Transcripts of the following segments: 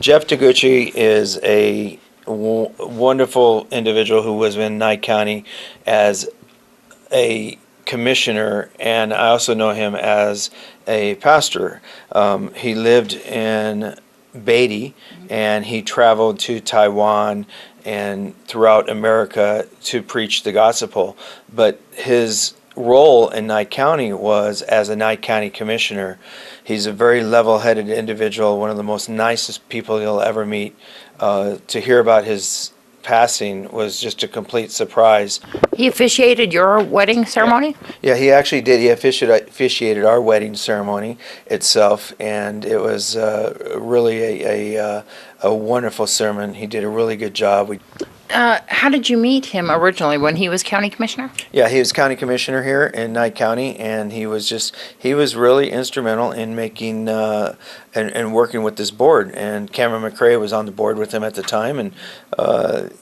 Jeff Taguchi is a wonderful individual who was in Nye County as a commissioner, and I also know him as a pastor. He lived in Beatty, and he traveled to Taiwan and throughout America to preach the gospel. But his role in Nye County was as a Nye County Commissioner. He's a very level-headed individual, one of the most nicest people you'll ever meet. To hear about his passing was just a complete surprise. He officiated your wedding ceremony? Yeah, he actually did. He officiated our wedding ceremony itself, and it was really a wonderful sermon. He did a really good job. How did you meet him originally when he was county commissioner? Yeah, he was county commissioner here in Nye County, and he was really instrumental in making and working with this board. And Cameron McCrae was on the board with him at the time, and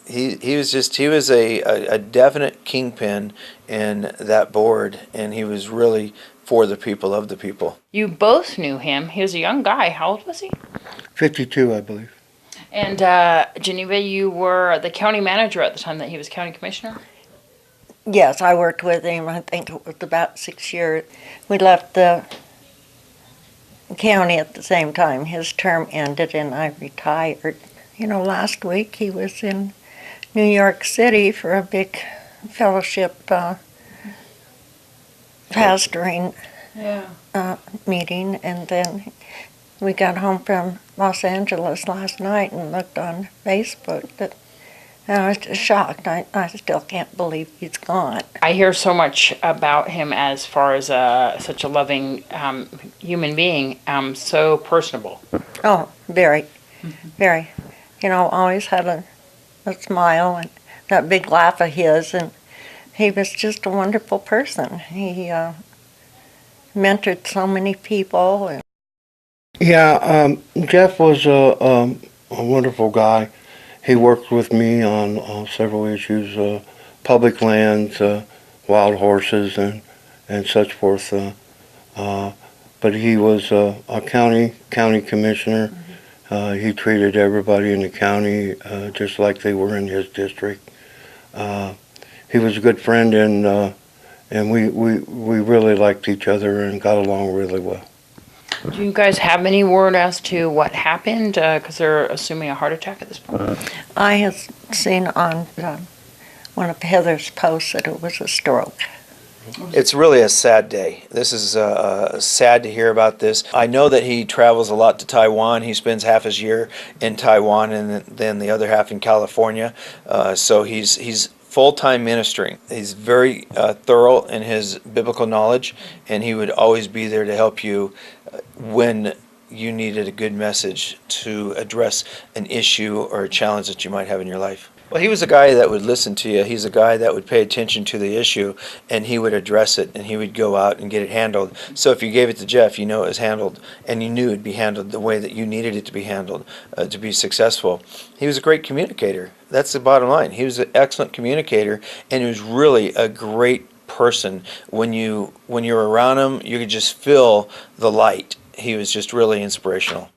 he was a definite kingpin in that board, and he was really for the people of the people. You both knew him. He was a young guy. How old was he? 52, I believe. And Geneva, you were the county manager at the time that he was county commissioner? Yes, I worked with him. I think it was about 6 years. We left the county at the same time. His term ended and I retired. You know, last week he was in New York City for a big fellowship pastoring meeting, and then we got home from Los Angeles last night and looked on Facebook. And I was just shocked. I still can't believe he's gone. I hear so much about him as far as such a loving human being, so personable. Oh, very, very. You know, always had a smile and that big laugh of his, and he was just a wonderful person. He mentored so many people. And Yeah, Jeff was a wonderful guy. He worked with me on several issues, public lands, wild horses, and such forth. But he was a county commissioner. He treated everybody in the county just like they were in his district. He was a good friend, and we really liked each other and got along really well. Do you guys have any word as to what happened? Because they're assuming a heart attack at this point. I have seen on one of Heather's posts that it was a stroke. It's really a sad day. This is sad to hear about this. I know that he travels a lot to Taiwan. He spends half his year in Taiwan and then the other half in California. So he's full-time ministering. He's very thorough in his biblical knowledge, and he would always be there to help you when you needed a good message to address an issue or a challenge that you might have in your life. Well, he was a guy that would listen to you. He's a guy that would pay attention to the issue, and he would address it, and he would go out and get it handled. So if you gave it to Jeff, you know it was handled, and you knew it would be handled the way that you needed it to be handled to be successful. He was a great communicator. That's the bottom line. He was an excellent communicator, and he was really a great person. When you were around him, you could just feel the light. He was just really inspirational.